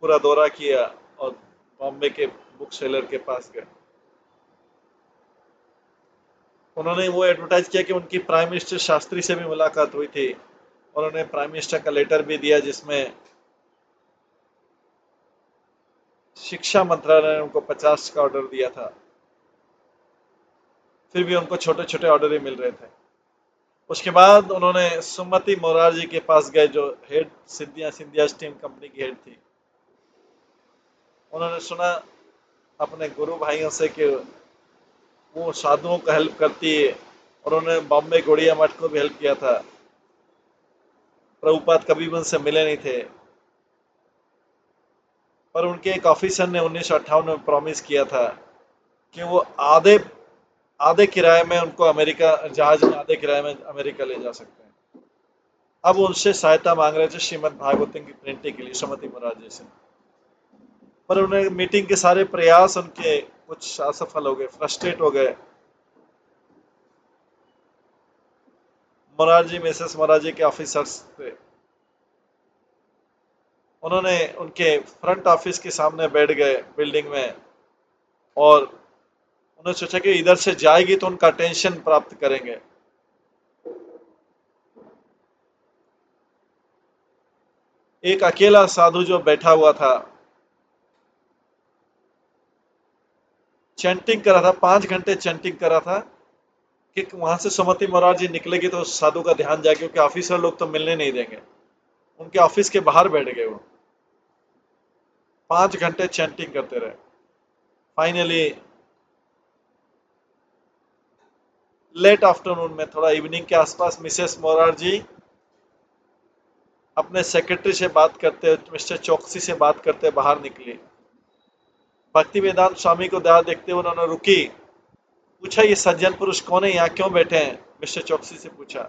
पूरा दौरा किया और बॉम्बे के बुक सेलर के पास गए। उन्होंने वो एडवर्टाइज किया कि उनकी प्राइम मिनिस्टर शास्त्री से भी मुलाकात हुई थी। उन्होंने प्राइम मिनिस्टर का लेटर भी दिया जिसमें शिक्षा मंत्रालय ने उनको 50 का ऑर्डर दिया था। फिर भी उनको छोटे छोटे ऑर्डर ही मिल रहे थे। उसके बाद उन्होंने सुमति मोरारजी के पास गए जो head Scindia Scindia steam company की हेड थी। उन्होंने सुना अपने गुरु भाइयों से कि वो साधुओं को हेल्प करती है और उन्होंने बॉम्बे गोड़िया मठ को भी हेल्प किया था। प्रभुपाद कभी भी उनसे मिले नहीं थे, पर उनके एक ऑफिसर ने 1958 में प्रॉमिस किया था कि वो आधे आधे किराए में उनको अमेरिका, जहाज में आधे किराए में अमेरिका ले जा सकते हैं। अब उनसे सहायता मांग रहे थे श्रीमद् भागवतम की प्रिंटिंग के लिए सुमति महाराज जी से। पर उन्हें मीटिंग के सारे प्रयास उनके कुछ असफल हो गए, फ्रस्ट्रेट हो गए। मोरारजी मिसेस मोरारजी के ऑफिसर्स थे, उन्होंने उनके फ्रंट ऑफिस के सामने बैठ गए बिल्डिंग में और उन्होंने सोचा कि इधर से जाएगी तो उनका अटेंशन प्राप्त करेंगे। एक अकेला साधु जो बैठा हुआ था चैंटिंग कर रहा था, 5 घंटे चैंटिंग कर रहा था कि वहां से सुमति महाराज जी निकलेगी तो उस साधु का ध्यान जाए, क्योंकि ऑफिसर लोग तो मिलने नहीं देंगे। उनके ऑफिस के बाहर बैठ गए वो, 5 घंटे चैंटिंग करते रहे। फाइनली लेट आफ्टरनून में, थोड़ा इवनिंग के आसपास, मिसेस मोरारजी अपने सेक्रेटरी से बात करते, मिस्टर चौकसी से बात करते बाहर निकली। भक्ति वेदांत स्वामी को देखते हुए उन्होंने रुकी, पूछा ये सज्जन पुरुष कौन है, यहाँ क्यों बैठे हैं? मिस्टर चौकसी से पूछा।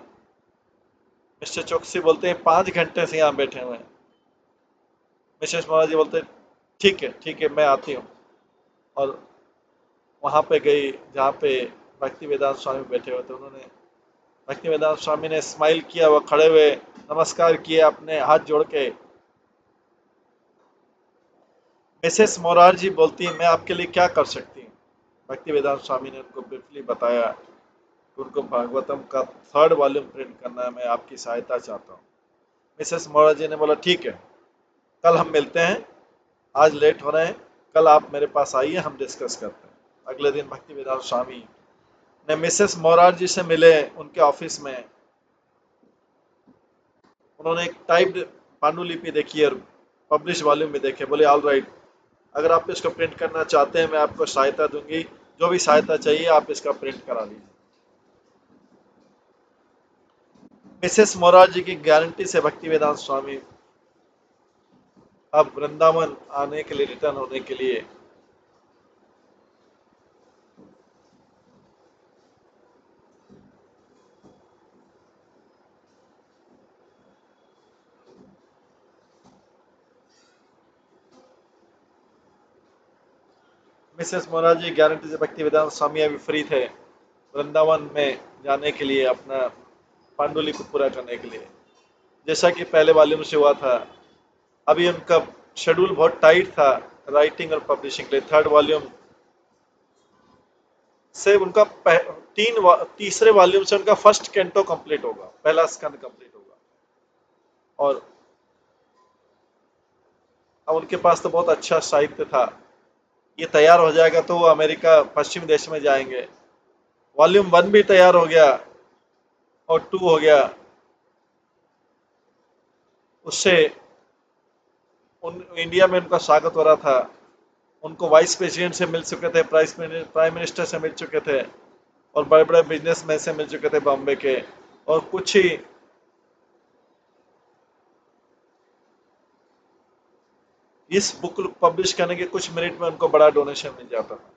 मिस्टर चौकसी बोलते हैं 5 घंटे से यहाँ बैठे हुए हैं। मिसेस मोरार जी बोलते ठीक है मैं आती हूँ। और वहाँ पे गई जहाँ पे भक्ति वेदांत स्वामी बैठे हुए थे। उन्होंने भक्ति वेदांत स्वामी ने स्माइल किया, वह खड़े हुए नमस्कार किए अपने हाथ जोड़ के। मिसेस मोरार जी बोलती है मैं आपके लिए क्या कर सकती हूँ। भक्ति वेदांत स्वामी ने उनको ब्रीफली बताया कि उनको भागवतम का 3rd वॉल्यूम प्रिंट करना है, मैं आपकी सहायता चाहता हूँ। मिसेस मोरार जी ने बोला ठीक है, कल हम मिलते हैं, आज लेट हो रहे हैं, कल आप मेरे पास आइए, हम डिस्कस करते हैं। अगले दिन भक्ति वेदांत स्वामी ने मिसेस मोरार जी से मिले उनके ऑफिस में। उन्होंने एक टाइप्ड पांडुलिपि देखी और पब्लिश वॉल्यूम में देखे। बोले ऑल राइट, अगर आप इसको प्रिंट करना चाहते हैं मैं आपको सहायता दूंगी, जो भी सहायता चाहिए आप इसका प्रिंट करा लीजिए। मिसेस मोरार जी की गारंटी से भक्ति वेदांत स्वामी अब वृंदावन आने के लिए, रिटर्न होने के लिए मिसेस मोरार जी गारंटी से भक्ति वेदांत स्वामी अभी फ्री थे वृंदावन में जाने के लिए, अपना पांडुलिपि को पूरा करने के लिए, जैसा कि पहले वॉल्यूम से हुआ था। अभी उनका शेड्यूल बहुत टाइट था राइटिंग और पब्लिशिंग के लिए। 3rd वॉल्यूम से उनका तीसरे वॉल्यूम से उनका फर्स्ट कैंटो कंप्लीट होगा, पहला स्कंद कंप्लीट होगा। और अब उनके पास तो बहुत अच्छा साहित्य था, ये तैयार हो जाएगा तो वो अमेरिका पश्चिम देश में जाएंगे। वॉल्यूम 1 भी तैयार हो गया और 2 हो गया। उससे इंडिया में उनका स्वागत हो रहा था। उनको वाइस प्रेसिडेंट से मिल चुके थे, प्राइम मिनिस्टर से मिल चुके थे, और बड़े बड़े बिजनेसमैन से मिल चुके थे बॉम्बे के। और कुछ ही इस बुक पब्लिश करने के कुछ मिनट में उनको बड़ा डोनेशन मिल जाता था।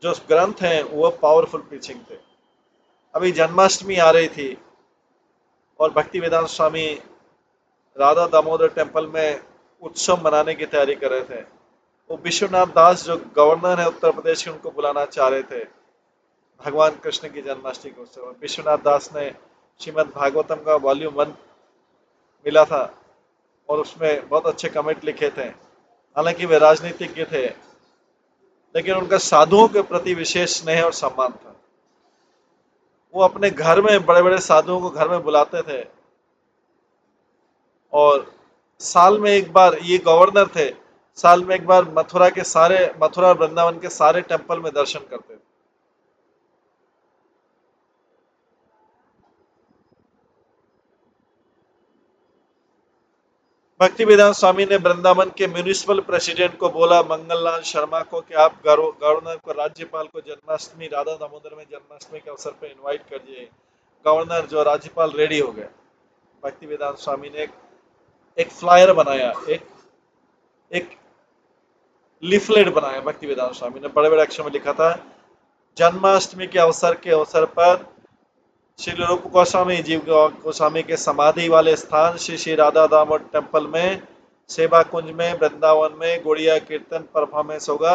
जो ग्रंथ हैं वो पावरफुल प्रीचिंग थे। अभी जन्माष्टमी आ रही थी और भक्ति वेदांत स्वामी राधा दामोदर टेम्पल में उत्सव मनाने की तैयारी कर रहे थे। वो विश्वनाथ दास जो गवर्नर है उत्तर प्रदेश के, उनको बुलाना चाह रहे थे भगवान कृष्ण की जन्माष्टमी के उत्सव। विश्वनाथ दास ने श्रीमद् भागवतम का वॉल्यूम 1 मिला था और उसमें बहुत अच्छे कमेंट लिखे थे। हालांकि वे राजनीतिज्ञ थे, लेकिन उनका साधुओं के प्रति विशेष स्नेह और सम्मान था। वो अपने घर में बड़े बड़े साधुओं को घर में बुलाते थे, और साल में एक बार, ये गवर्नर थे, साल में एक बार मथुरा और वृंदावन के सारे टेम्पल में दर्शन करते थे। भक्ति वेदांत स्वामी ने वृंदावन के म्यूनिसिपल प्रेसिडेंट को बोला, मंगललाल शर्मा को, कि आप गवर्नर को, राज्यपाल को जन्माष्टमी, राधा दामोदर में जन्माष्टमी के अवसर पर इनवाइट कर दिए। गवर्नर जो राज्यपाल रेडी हो गए। भक्ति वेदांत स्वामी ने एक फ्लायर बनाया, एक लीफलेट बनाया। भक्ति वेदांत स्वामी ने बड़े बड़े अक्षर में लिखा था, जन्माष्टमी के अवसर पर श्री रूप गोस्वामी जी गोस्वामी के समाधि वाले स्थान श्री श्री राधा दामोदर टेम्पल में, सेवा कुंज में, वृंदावन में गुड़िया कीर्तन परफॉर्मेंस होगा।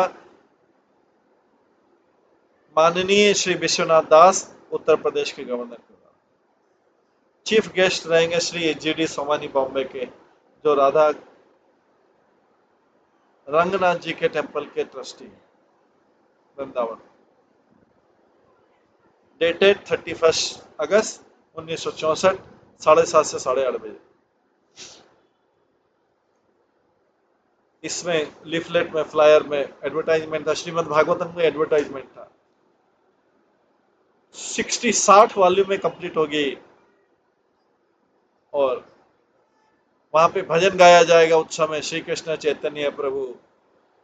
माननीय श्री विश्वनाथ दास उत्तर प्रदेश के गवर्नर के चीफ गेस्ट रहेंगे श्री GD सोमानी बॉम्बे के, जो राधा रंगनाथ जी के टेम्पल के ट्रस्टी हैं वृंदावन। डेटेड 31 अगस्त 1964, 7:30 से 8:30 बजे। इसमें लिफलेट में, फ्लायर में एडवर्टाइजमेंट था, श्रीमद् भागवतम का एडवर्टाइजमेंट था। 60 वॉल्यूम में कंप्लीट होगी, और वहां पे भजन गाया जाएगा उत्सव में, श्री कृष्ण चैतन्य प्रभु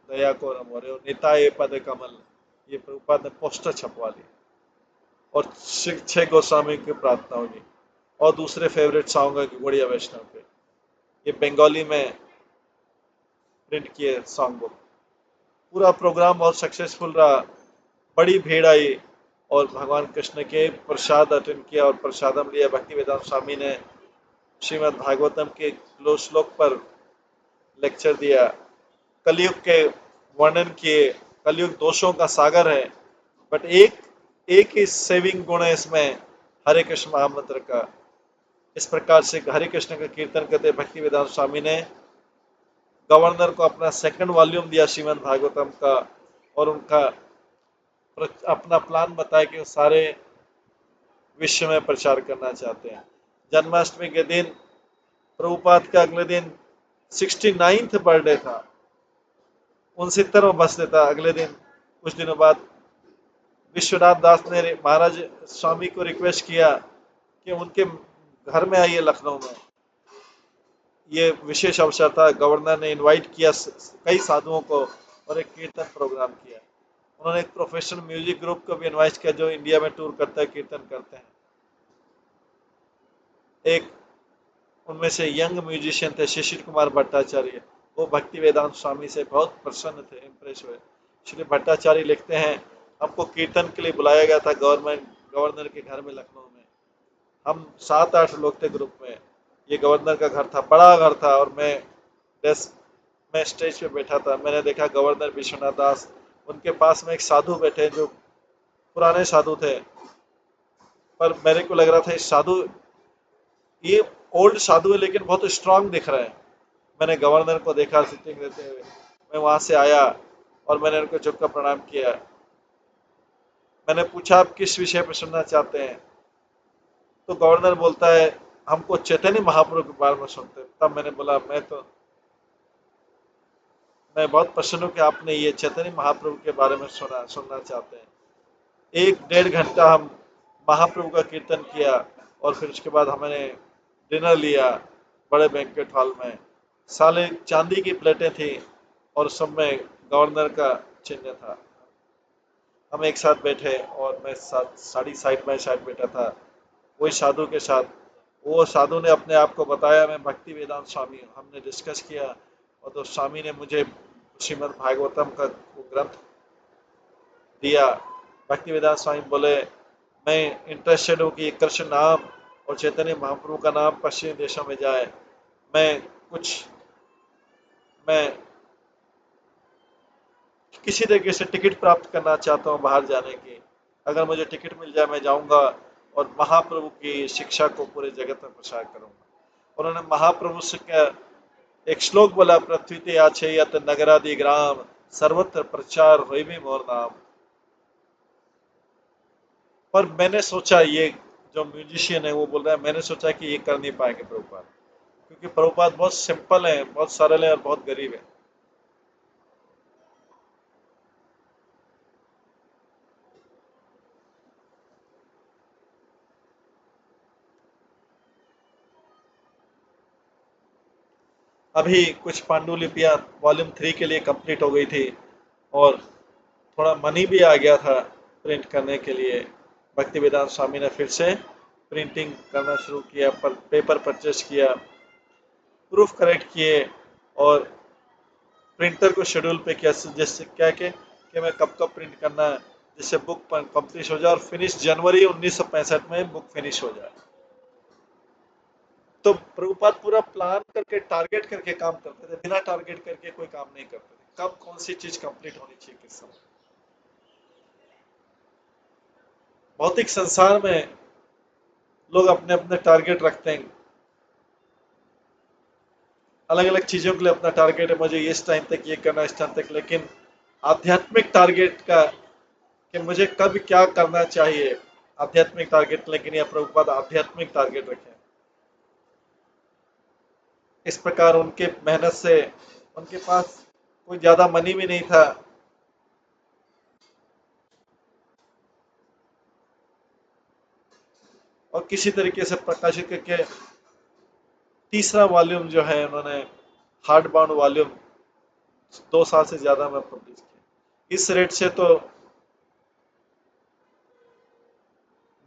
दया को रमोरे और निताय पद कमल, ये प्रभुपाद ने पोस्टर छपवा ली। और छह गोस्वामी की प्रार्थना होगी, और दूसरे फेवरेट सॉन्ग है गौड़िया वैष्णव के। ये बंगाली में प्रिंट किए सॉन्ग बुक। पूरा प्रोग्राम बहुत सक्सेसफुल रहा, बड़ी भीड़ आई, और भगवान कृष्ण के प्रसाद अटेंड किया और प्रसादम लिया। भक्ति वेदांत स्वामी ने श्रीमद् भागवतम के श्लोक पर लेक्चर दिया, कलयुग के वर्णन किए। कलयुग दोषों का सागर है, बट एक एक ही सेविंग गुण है इसमें, हरे कृष्ण महामंत्र का। इस प्रकार से हरे कृष्ण का कीर्तन करते भक्ति वेदांत स्वामी ने गवर्नर को अपना सेकंड वॉल्यूम दिया श्रीमद् भागवतम का, और उनका अपना प्लान बताया कि वो सारे विश्व में प्रचार करना चाहते हैं। जन्माष्टमी के दिन प्रभुपाद का अगले दिन 69th बर्थडे था, 69वां बर्थडे था। अगले दिन कुछ दिनों बाद विश्वनाथ दास ने महाराज स्वामी को रिक्वेस्ट किया कि उनके घर में आइए लखनऊ में। ये विशेष अवसर था, गवर्नर ने इनवाइट किया कई साधुओं को और एक कीर्तन प्रोग्राम किया। उन्होंने एक प्रोफेशनल म्यूजिक ग्रुप को भी इनवाइट किया जो इंडिया में टूर करता है, कीर्तन करते हैं। एक उनमें से यंग म्यूजिशियन थे शिशिर कुमार भट्टाचार्य, वो भक्ति वेदांत स्वामी से बहुत प्रसन्न थे, इम्प्रेस हुए। श्री भट्टाचार्य लिखते हैं, हमको कीर्तन के लिए बुलाया गया था गवर्नर के घर में लखनऊ में। हम 7-8 लोग थे ग्रुप में। ये गवर्नर का घर था, बड़ा घर था, और मैं स्टेज पे बैठा था। मैंने देखा गवर्नर विश्वनाथ दास, उनके पास में एक साधु बैठे जो पुराने साधु थे, पर मेरे को लग रहा था इस साधु, ये ओल्ड साधु है लेकिन बहुत स्ट्रांग दिख रहे हैं। मैंने गवर्नर को देखा सिटिंग देते हुए। मैं वहां से आया और मैंने उनको झुक कर प्रणाम किया। मैंने पूछा आप किस विषय पर सुनना चाहते हैं, तो गवर्नर बोलता है हमको चैतन्य महाप्रभु के बारे में सुनते। तब मैंने बोला मैं बहुत प्रसन्न हूँ कि आपने ये चैतन्य महाप्रभु के बारे में सुनना चाहते हैं। 1-1.5 घंटा हम महाप्रभु का कीर्तन किया, और फिर उसके बाद हमने डिनर लिया बड़े बैंक्वेट हॉल में। साले चांदी की प्लेटें थी और सब में गवर्नर का चिन्ह था। हम एक साथ बैठे और मैं साड़ी साइड बाय साइड बैठा था वही साधु के साथ। वो साधु ने अपने आप को बताया मैं भक्ति वेदांत स्वामी हूँ। हमने डिस्कस किया, और तो स्वामी ने मुझे श्रीमद् भागवतम का वो ग्रंथ दिया। भक्ति वेदांत स्वामी बोले मैं इंटरेस्टेड हूँ कि कृष्ण नाम और चैतन्य महाप्रभु का नाम पश्चिमी देशों में जाए। मैं कुछ मैं किसी तरीके से टिकट प्राप्त करना चाहता हूँ बाहर जाने की। अगर मुझे टिकट मिल जाए मैं जाऊंगा और महाप्रभु की शिक्षा को पूरे जगत में प्रसार करूंगा। उन्होंने महाप्रभु से क्या एक श्लोक बोला, पृथ्वी ते आछेयत नगरादि ग्राम सर्वत्र प्रचार होई भी मोर नाम। पर मैंने सोचा, ये जो म्यूजिशियन है वो बोल रहा है, मैंने सोचा कि ये कर नहीं पाएंगे प्रभुपाद, क्योंकि प्रभुपाद बहुत सिंपल है, बहुत सरल है और बहुत गरीब है। अभी कुछ पांडुलिपियां वॉल्यूम 3 के लिए कंप्लीट हो गई थी, और थोड़ा मनी भी आ गया था प्रिंट करने के लिए। भक्ति वेदांत स्वामी ने फिर से प्रिंटिंग करना शुरू किया, पर पेपर परचेज किया, प्रूफ करेक्ट किए, और प्रिंटर को शेड्यूल पे किया, जैसे क्या कि मैं कब कब प्रिंट करना है, जिससे बुक कंप्लीट हो जाए और फिनिश जनवरी 1965 में बुक फिनिश हो जाए। तो प्रभुपाद पूरा प्लान करके टारगेट करके काम करते थे, बिना टारगेट करके कोई काम नहीं करते थे। कब कौन सी चीज कंप्लीट होनी चाहिए किस समय। भौतिक संसार में लोग अपने अपने टारगेट रखते हैं, अलग अलग चीजों के लिए अपना टारगेट है, मुझे इस टाइम तक ये करना, इस टाइम तक। लेकिन आध्यात्मिक टारगेट का कि मुझे कब क्या करना चाहिए, आध्यात्मिक टारगेट, लेकिन यह प्रभुपाद आध्यात्मिक टारगेट रखे। इस प्रकार उनके मेहनत से, उनके पास कोई ज्यादा मनी भी नहीं था, और किसी तरीके से प्रकाशित करके तीसरा वॉल्यूम जो है उन्होंने हार्ड बाउंड वॉल्यूम 2 साल से ज्यादा में पब्लिश किया। इस रेट से तो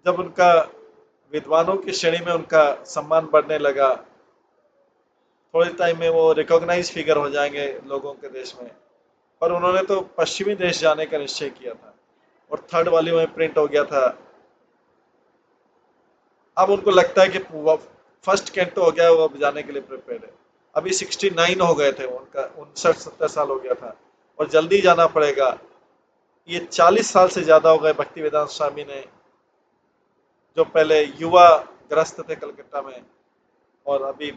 जब उनका विद्वानों की श्रेणी में उनका सम्मान बढ़ने लगा, थोड़े टाइम में वो रिकॉग्नाइज फिगर हो जाएंगे लोगों के देश में। पर उन्होंने तो पश्चिमी देश जाने का निश्चय किया था, और थर्ड वॉल्यूम में प्रिंट हो गया था। अब उनको लगता है कि फर्स्ट कैंटो हो गया, वो अब जाने के लिए प्रिपेयर्ड है। अभी 69 हो गए थे, उनका 69-70 साल हो गया था और जल्दी जाना पड़ेगा। ये 40 साल से ज्यादा हो गए भक्ति वेदांत स्वामी ने, जो पहले युवा ग्रस्त थे कलकत्ता में और अभी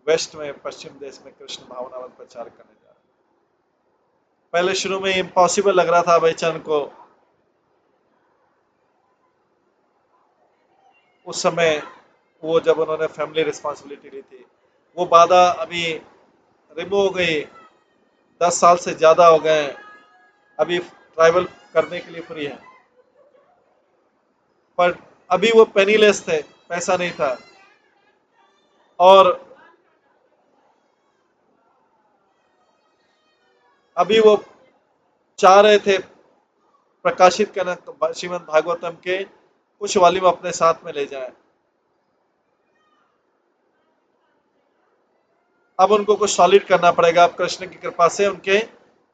वेस्ट में, पश्चिम देश में कृष्ण भावनामत प्रचार करने जा रहे हैं। पहले शुरू में इम्पॉसिबल लग रहा था अभयचंद को, उस समय वो जब उन्होंने फैमिली रिस्पॉन्सिबिलिटी ली थी, वो बाधा अभी रिमूव हो गई। 10 साल से ज्यादा हो गए, अभी ट्रैवल करने के लिए फ्री है। पर अभी वो पेनीलेस थे, पैसा नहीं था और अभी वो चाह रहे थे प्रकाशित करना श्रीमद् भागवतम के कुछ वॉल्यूम अपने साथ में ले जाएं। अब उनको कुछ सॉलिड करना पड़ेगा। अब कृष्ण की कृपा से उनके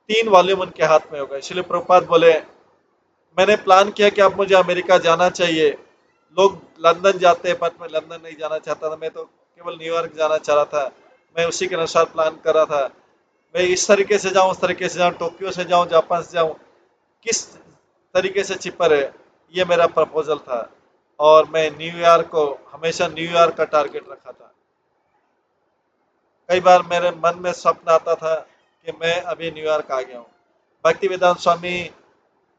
3 वॉल्यूम उनके हाथ में हो गए। श्रील प्रभुपाद बोले, मैंने प्लान किया कि अब मुझे अमेरिका जाना चाहिए। लोग लंदन जाते हैं, पर मैं लंदन नहीं जाना चाहता था, मैं तो केवल न्यूयॉर्क जाना चाह रहा था। मैं उसी के अनुसार प्लान कर रहा था, मैं इस तरीके से जाऊं, उस तरीके से जाऊं, टोक्यो से जाऊं, जापान से जाऊं, किस तरीके से चिपर है, ये मेरा प्रपोजल था। और मैं न्यूयॉर्क को हमेशा न्यूयॉर्क का टारगेट रखा था। कई बार मेरे मन में स्वप्न आता था कि मैं अभी न्यूयॉर्क आ गया हूँ। भक्ति वेदांत स्वामी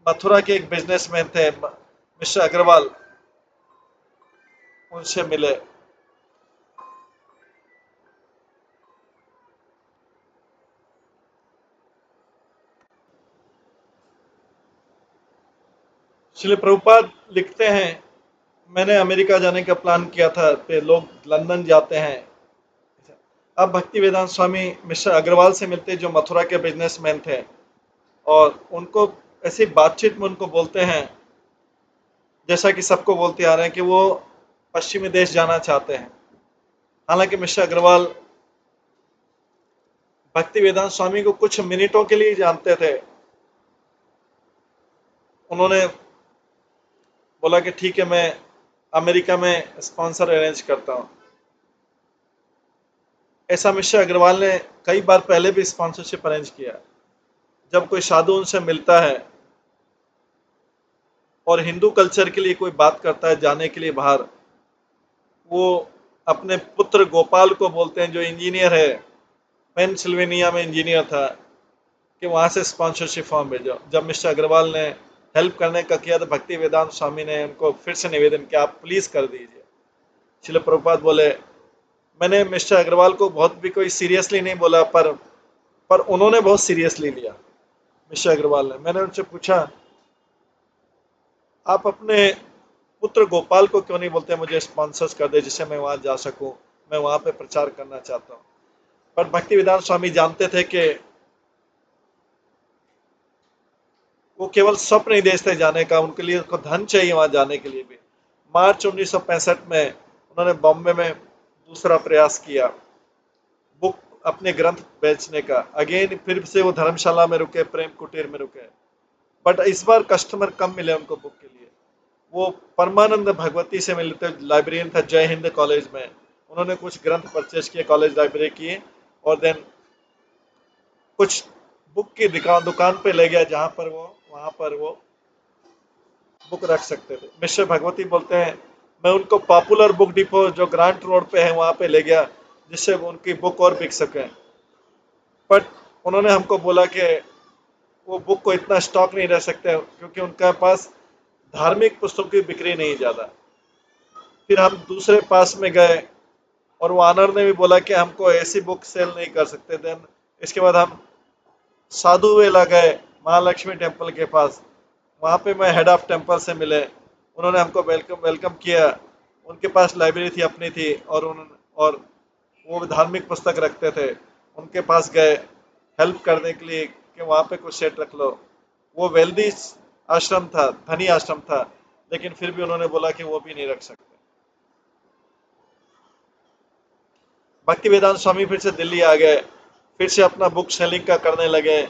मथुरा के एक बिजनेसमैन थे, मिस्टर अग्रवाल, उनसे मिले। श्रील प्रभुपाद लिखते हैं, मैंने अमेरिका जाने का प्लान किया था, पे लोग लंदन जाते हैं। अब भक्ति वेदांत स्वामी मिस्टर अग्रवाल से मिलते, जो मथुरा के बिजनेसमैन थे, और उनको ऐसी बातचीत में उनको बोलते हैं, जैसा कि सबको बोलते आ रहे हैं, कि वो पश्चिमी देश जाना चाहते हैं। हालांकि मिस्टर अग्रवाल भक्ति वेदांत स्वामी को कुछ मिनटों के लिए जानते थे। उन्होंने बोला कि ठीक है, मैं अमेरिका में स्पॉन्सर अरेंज करता हूँ। ऐसा मिस्टर अग्रवाल ने कई बार पहले भी स्पॉन्सरशिप अरेंज किया। जब कोई साधु उनसे मिलता है और हिंदू कल्चर के लिए कोई बात करता है जाने के लिए बाहर, वो अपने पुत्र गोपाल को बोलते हैं, जो इंजीनियर है, पेंसिल्वेनिया में इंजीनियर था, कि वहाँ से स्पॉन्सरशिप फॉर्म भेजो। जब मिस्टर अग्रवाल ने हेल्प करने का किया तो भक्ति वेदांत स्वामी ने उनको फिर से निवेदन किया, आप प्लीज़ कर दीजिए। श्रील प्रभुपाद बोले, मैंने मिस्टर अग्रवाल को बहुत भी कोई सीरियसली नहीं बोला, पर उन्होंने बहुत सीरियसली लिया मिस्टर अग्रवाल ने। मैंने उनसे पूछा, आप अपने पुत्र गोपाल को क्यों नहीं बोलते मुझे स्पॉन्सर्स कर दे, जिससे मैं वहां जा सकूं, मैं वहां पे प्रचार करना चाहता हूं। पर भक्ति वेदांत स्वामी जानते थे कि वो केवल स्वप्न ही देश थे जाने का, उनके लिए उनको धन चाहिए वहां जाने के लिए भी। मार्च 1965 में उन्होंने बॉम्बे में दूसरा प्रयास किया बुक अपने ग्रंथ बेचने का। अगेन फिर से वो धर्मशाला में रुके, प्रेम कुटीर में रुके, बट इस बार कस्टमर कम मिले उनको बुक के लिए। वो परमानंद भगवती से मिले थे, लाइब्रेरियन था जय हिंद कॉलेज में। उन्होंने कुछ ग्रंथ परचेज किए, कॉलेज लाइब्रेरी की, और देन कुछ बुक की दुकान पे ले गया, जहाँ पर वो वहाँ पर वो बुक रख सकते थे। मिस्टर भगवती बोलते हैं, मैं उनको पॉपुलर बुक डिपो जो ग्रांट रोड पे है वहाँ पे ले गया, जिससे वो उनकी बुक और बिक सके। बट उन्होंने हमको बोला कि वो बुक को इतना स्टॉक नहीं रह सकते, क्योंकि उनके पास धार्मिक पुस्तकों की बिक्री नहीं ज़्यादा। फिर हम दूसरे पास में गए और वो ऑनर ने भी बोला कि हमको ऐसी बुक सेल नहीं कर सकते। देन इसके बाद हम साधु वेला गए, महालक्ष्मी टेम्पल के पास। वहाँ पे मैं हेड ऑफ टेम्पल से मिले, उन्होंने हमको वेलकम वेलकम किया। उनके पास लाइब्रेरी थी, अपनी थी, और वो धार्मिक पुस्तक रखते थे। उनके पास गए हेल्प करने के लिए कि वहाँ पे कुछ सेट रख लो। वो वेल्दी आश्रम था, धनी आश्रम था, लेकिन फिर भी उन्होंने बोला कि वो भी नहीं रख सकते। भक्ति वेदांत स्वामी फिर से दिल्ली आ गए, फिर से अपना बुक सेलिंग का करने लगे,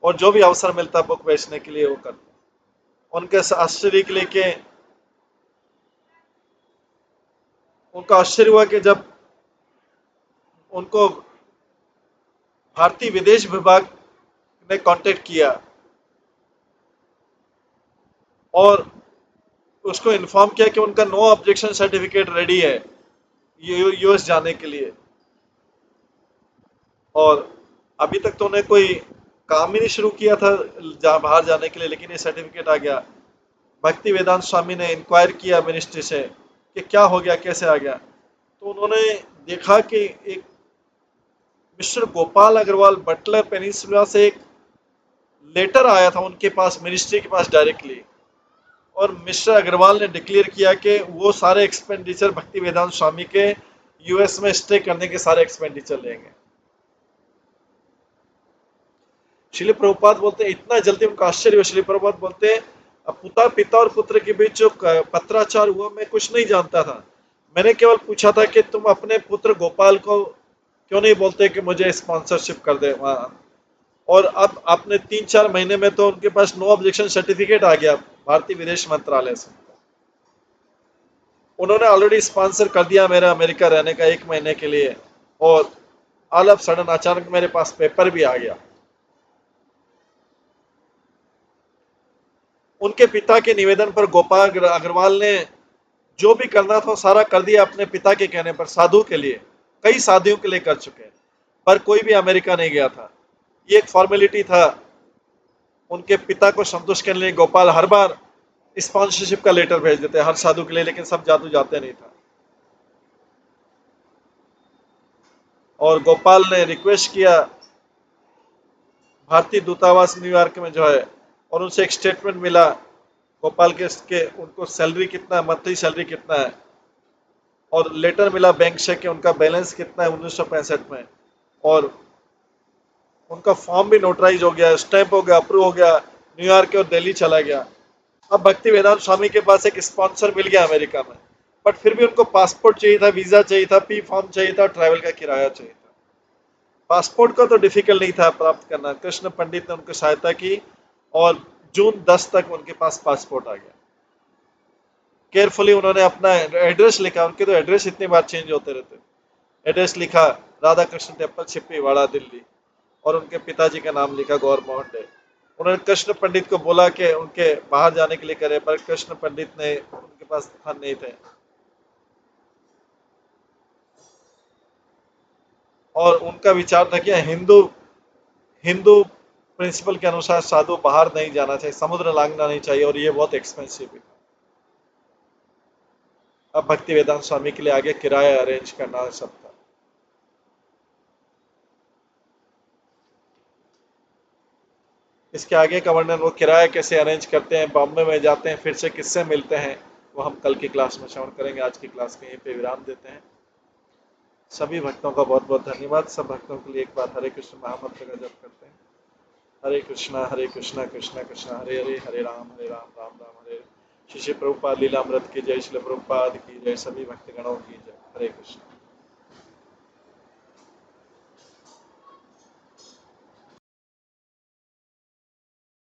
और जो भी अवसर मिलता बुक बेचने के लिए वो करते। उनके आश्चर्य के लिए कि उनका आश्चर्य हुआ कि जब उनको भारतीय विदेश विभाग ने कांटेक्ट किया और उसको इन्फॉर्म किया कि उनका नो ऑब्जेक्शन सर्टिफिकेट रेडी है यूएस जाने के लिए। और अभी तक तो उन्हें कोई काम ही नहीं शुरू किया था बाहर जाने के लिए, लेकिन ये सर्टिफिकेट आ गया। भक्ति वेदांत स्वामी ने इंक्वायर किया मिनिस्ट्री से कि क्या हो गया, कैसे आ गया। तो उन्होंने देखा कि एक mister Gopal Agarwal butler peninsula से एक लेटर आया था उनके पास, मिनिस्ट्री के पास डायरेक्टली, और मिस्टर अग्रवाल ने डिक्लेयर किया कि वो सारे एक्सपेंडिचर भक्ति वेदांत स्वामी के यूएस में स्टे करने के सारे एक्सपेंडिचर लेंगे। श्रील प्रभुपाद बोलते हैं, इतना जल्दी उनका आश्चर्य हुआ। श्रील प्रभुपाद बोलते हैं, पिता और पुत्र के बीच जो पत्राचार हुआ मैं कुछ नहीं जानता था। मैंने केवल पूछा था कि तुम अपने पुत्र गोपाल को क्यों नहीं बोलते कि मुझे स्पॉन्सरशिप कर दे वहां। और अब आपने 3-4 महीने में तो उनके पास नो ऑब्जेक्शन सर्टिफिकेट आ गया भारतीय विदेश मंत्रालय से। उन्होंने ऑलरेडी स्पॉन्सर कर दिया मेरा अमेरिका रहने का 1 महीने के लिए, और ऑल ऑफ सडन अचानक मेरे पास पेपर भी आ गया। उनके पिता के निवेदन पर गोपाल अग्रवाल ने जो भी करना था सारा कर दिया अपने पिता के कहने पर। साधु के लिए, कई साधुओं के लिए कर चुके हैं, पर कोई भी अमेरिका नहीं गया था। ये एक फॉर्मेलिटी था उनके पिता को संतुष्ट करने के लिए। गोपाल हर बार स्पॉन्सरशिप का लेटर भेज देते हर साधु के लिए, लेकिन सब जादू जाते नहीं था। और गोपाल ने रिक्वेस्ट किया भारतीय दूतावास न्यूयॉर्क में जो है, और उनसे एक स्टेटमेंट मिला गोपाल के उनको सैलरी कितना है, मंथली सैलरी कितना है, और लेटर मिला बैंक से कि उनका बैलेंस कितना है 1965 में। और उनका फॉर्म भी नोटराइज हो गया, स्टैंप हो गया, अप्रूव हो गया, न्यूयॉर्क और दिल्ली चला गया। अब भक्ति वेदांत स्वामी के पास एक स्पॉन्सर मिल गया अमेरिका में, बट फिर भी उनको पासपोर्ट चाहिए था, वीजा चाहिए था, पी फॉर्म चाहिए था, ट्रैवल का किराया चाहिए था। पासपोर्ट का तो डिफिकल्ट नहीं था प्राप्त करना, कृष्ण पंडित ने उनकी सहायता की और जून 10 तक उनके पास पासपोर्ट आ गया। केयरफुली उन्होंने अपना एड्रेस लिखा, उनके तो एड्रेस इतनी बार चेंज होते रहते। एड्रेस लिखा राधा कृष्ण टेम्पल, छिप्पीवाड़ा, दिल्ली, और उनके पिताजी का नाम लिखा गौर मोहन डे। उन्होंने कृष्ण पंडित को बोला कि उनके बाहर जाने के लिए करे, पर कृष्ण पंडित ने उनके पास धन नहीं थे, और उनका विचार था कि हिंदू हिंदू प्रिंसिपल के अनुसार साधु बाहर नहीं जाना चाहिए, समुद्र लांघना नहीं चाहिए, और ये बहुत एक्सपेंसिव है। अब भक्ति वेदांत स्वामी के लिए आगे किराया अरेंज करना सब था। इसके आगे का वर्णन, वो किराया कैसे अरेंज करते हैं, बॉम्बे में जाते हैं, फिर से किससे मिलते हैं, वो हम कल की क्लास में श्रवण करेंगे। आज की क्लास के यहीं पे विराम देते हैं। सभी भक्तों का बहुत बहुत धन्यवाद। सब भक्तों के लिए एक बार हरे कृष्ण महामंत्र का जप करते हैं। हरे कृष्णा कृष्णा कृष्णा हरे हरे, हरे राम राम राम हरे। श्री प्रभुपाद लीलामृत की जय, श्री प्रभुपाद की जय, सभी भक्तगणों की जय। हरे कृष्ण।